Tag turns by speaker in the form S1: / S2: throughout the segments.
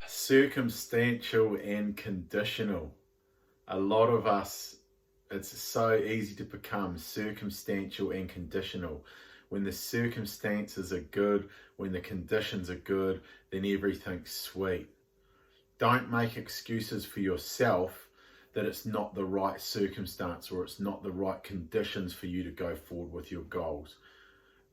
S1: Circumstantial and conditional. A lot of us, it's so easy to become circumstantial and conditional. When the circumstances are good, when the conditions are good, then everything's sweet. Don't make excuses for yourself that it's not the right circumstance or it's not the right conditions for you to go forward with your goals.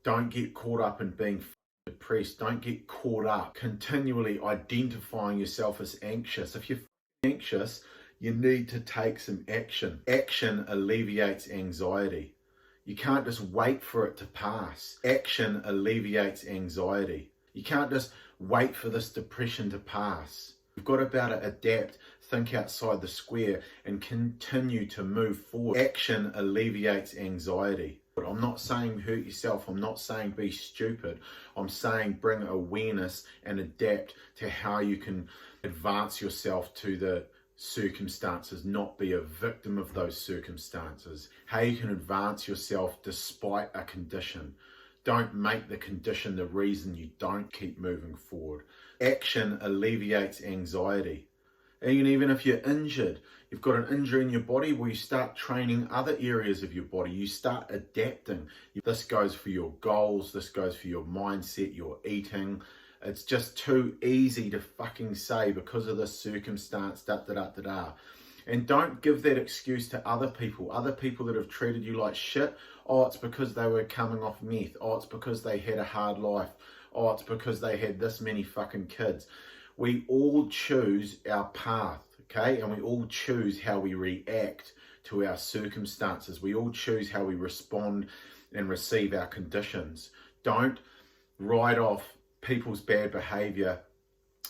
S1: Don't get caught up in being depressed. Don't get caught up continually identifying yourself as anxious. If you're anxious, you need to take some action. Action alleviates anxiety. You can't just wait for it to pass. Action alleviates anxiety. You can't just wait for this depression to pass. You've got to be able to adapt, think outside the square, and continue to move forward. Action alleviates anxiety. I'm not saying hurt yourself. I'm not saying be stupid. I'm saying bring awareness and adapt to how you can advance yourself to the circumstances, not be a victim of those circumstances. How you can advance yourself despite a condition. Don't make the condition the reason you don't keep moving forward. Action alleviates anxiety. And even if you're injured, you've got an injury in your body, well, you start training other areas of your body. You start adapting. This goes for your goals. This goes for your mindset, your eating. It's just too easy to fucking say because of this circumstance, da-da-da-da-da. And don't give that excuse to other people that have treated you like shit. Oh, it's because they were coming off meth. Oh, it's because they had a hard life. Oh, it's because they had this many fucking kids. We all choose our path, okay? And we all choose how we react to our circumstances. We all choose how we respond and receive our conditions. Don't write off people's bad behavior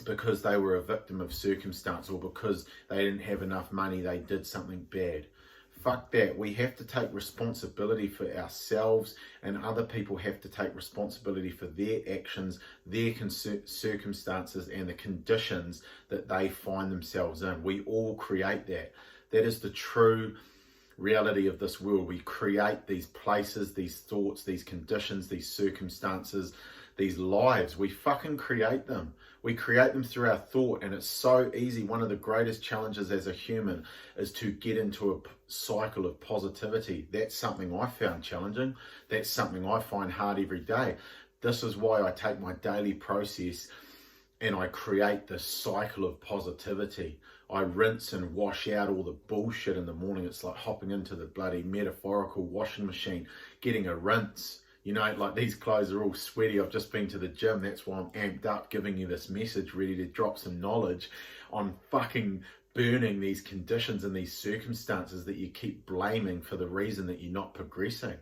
S1: because they were a victim of circumstance or because they didn't have enough money, they did something bad. Fuck that. We have to take responsibility for ourselves, and other people have to take responsibility for their actions, their circumstances, and the conditions that they find themselves in. We all create that. That is the true reality of this world. We create these places, these thoughts, these conditions, these circumstances, these lives. We fucking create them. We create them through our thought, and it's so easy. One of the greatest challenges as a human is to get into a cycle of positivity. That's something I found challenging. That's something I find hard every day. This is why I take my daily process and I create this cycle of positivity. I rinse and wash out all the bullshit in the morning. It's like hopping into the bloody metaphorical washing machine, getting a rinse. You know, like these clothes are all sweaty. I've just been to the gym. That's why I'm amped up giving you this message, ready to drop some knowledge on fucking burning these conditions and these circumstances that you keep blaming for the reason that you're not progressing.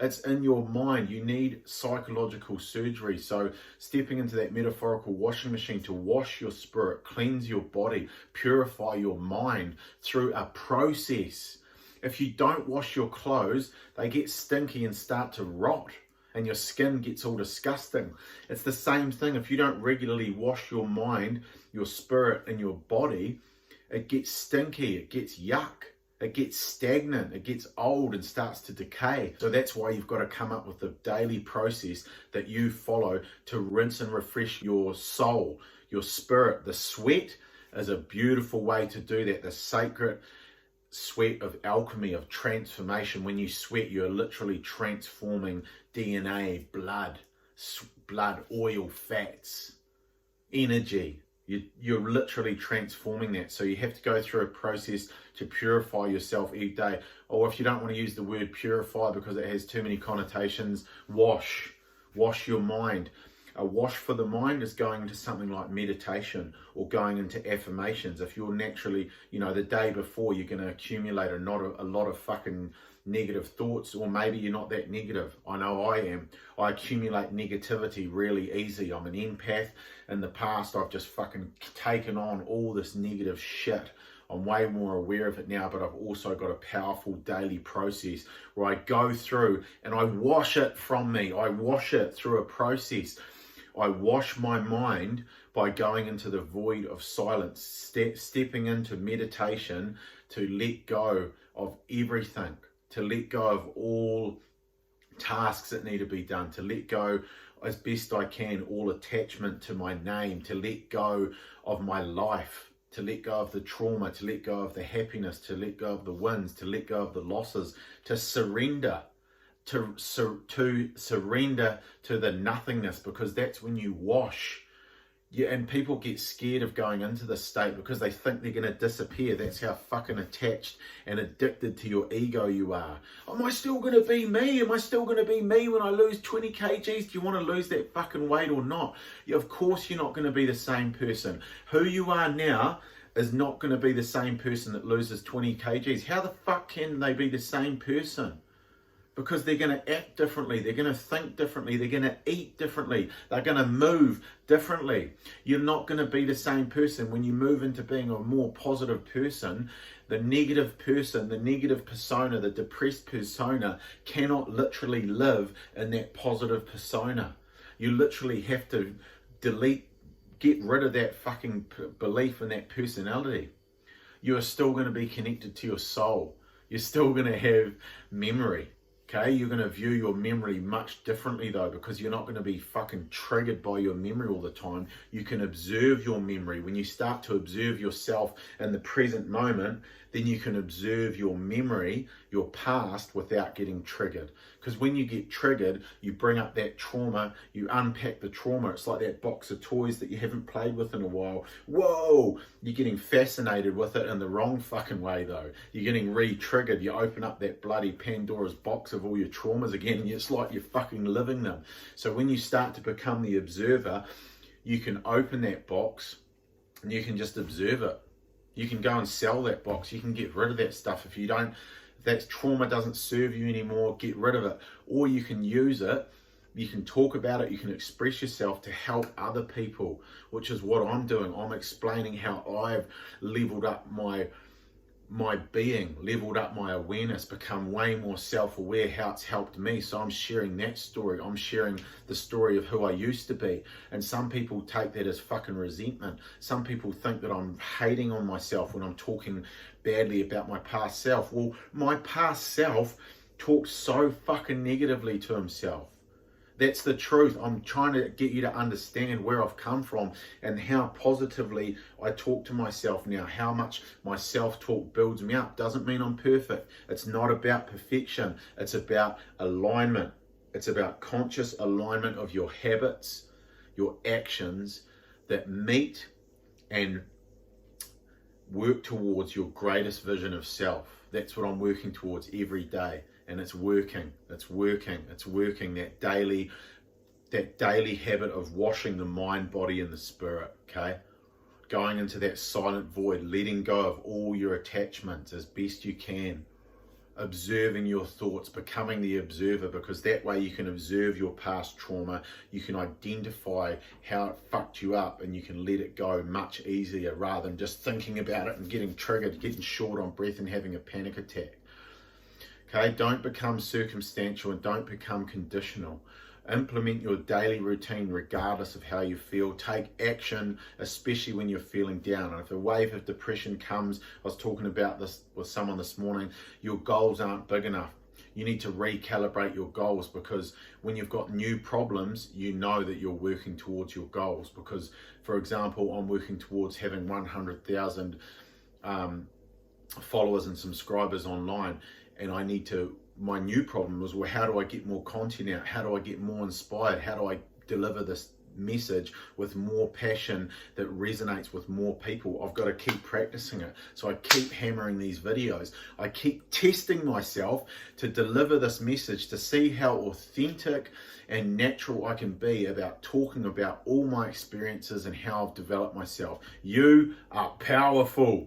S1: It's in your mind. You need psychological surgery. So stepping into that metaphorical washing machine to wash your spirit, cleanse your body, purify your mind through a process. If you don't wash your clothes, they get stinky and start to rot, and your skin gets all disgusting. It's the same thing. If you don't regularly wash your mind, your spirit, and your body, it gets stinky, it gets yuck, it gets stagnant, it gets old and starts to decay. So that's why you've got to come up with a daily process that you follow to rinse and refresh your soul, your spirit. The sweat is a beautiful way to do that. The sacred sweat of alchemy, of transformation. When you sweat, you're literally transforming DNA, blood, oil, fats, energy. You're literally transforming that. So you have to go through a process to purify yourself each day. Or if you don't want to use the word purify because it has too many connotations, wash your mind. A wash for the mind is going into something like meditation or going into affirmations. If you're naturally, the day before, you're going to accumulate a lot of fucking negative thoughts, or maybe you're not that negative. I know I am. I accumulate negativity really easy. I'm an empath. In the past, I've just fucking taken on all this negative shit. I'm way more aware of it now, but I've also got a powerful daily process where I go through and I wash it from me. I wash it through a process. I wash my mind by going into the void of silence, stepping into meditation to let go of everything, to let go of all tasks that need to be done, to let go as best I can all attachment to my name, to let go of my life, to let go of the trauma, to let go of the happiness, to let go of the wins, to let go of the losses, to surrender, to surrender to the nothingness, because that's when you wash. Yeah, and people get scared of going into this state because they think they're going to disappear. That's how fucking attached and addicted to your ego you are. Am I still going to be me? Am I still going to be me when I lose 20 kgs? Do you want to lose that fucking weight or not? Yeah, of course you're not going to be the same person. Who you are now is not going to be the same person that loses 20 kgs. How the fuck can they be the same person? Because they're going to act differently, they're going to think differently, they're going to eat differently, they're going to move differently. You're not going to be the same person. When you move into being a more positive person, the negative person, the negative persona, the depressed persona cannot literally live in that positive persona. You literally have to get rid of that fucking belief in that personality. You are still going to be connected to your soul. You're still going to have memory. Okay, you're going to view your memory much differently though, because you're not going to be fucking triggered by your memory all the time. You can observe your memory. When you start to observe yourself in the present moment, then you can observe your memory, your past, without getting triggered. Because when you get triggered, you bring up that trauma, you unpack the trauma. It's like that box of toys that you haven't played with in a while. Whoa! You're getting fascinated with it in the wrong fucking way though. You're getting re-triggered. You open up that bloody Pandora's box of all your traumas again, and it's like you're fucking living them. So when you start to become the observer, you can open that box and you can just observe it. You can go and sell that box. You can get rid of that stuff. If that trauma doesn't serve you anymore, get rid of it. Or you can use it, you can talk about it, you can express yourself to help other people, which is what I'm doing. I'm explaining how I've leveled up my being, leveled up my awareness, become way more self-aware, how it's helped me. So I'm sharing that story. I'm sharing the story of who I used to be. And some people take that as fucking resentment. Some people think that I'm hating on myself when I'm talking badly about my past self. Well, my past self talks so fucking negatively to himself. That's the truth. I'm trying to get you to understand where I've come from and how positively I talk to myself now, how much my self-talk builds me up. Doesn't mean I'm perfect. It's not about perfection. It's about alignment. It's about conscious alignment of your habits, your actions that meet and work towards your greatest vision of self. That's what I'm working towards every day. And it's working. That daily habit of washing the mind, body, and the spirit, okay? Going into that silent void, letting go of all your attachments as best you can. Observing your thoughts, becoming the observer, because that way you can observe your past trauma, you can identify how it fucked you up, and you can let it go much easier rather than just thinking about it and getting triggered, getting short on breath and having a panic attack. Okay, don't become circumstantial and don't become conditional. Implement your daily routine regardless of how you feel. Take action, especially when you're feeling down. And if a wave of depression comes, I was talking about this with someone this morning, your goals aren't big enough. You need to recalibrate your goals, because when you've got new problems, you know that you're working towards your goals. Because, for example, I'm working towards having 100,000 followers and subscribers online. And my new problem was, well, how do I get more content out? How do I get more inspired? How do I deliver this message with more passion that resonates with more people? I've got to keep practicing it. So I keep hammering these videos. I keep testing myself to deliver this message, to see how authentic and natural I can be about talking about all my experiences and how I've developed myself. You are powerful.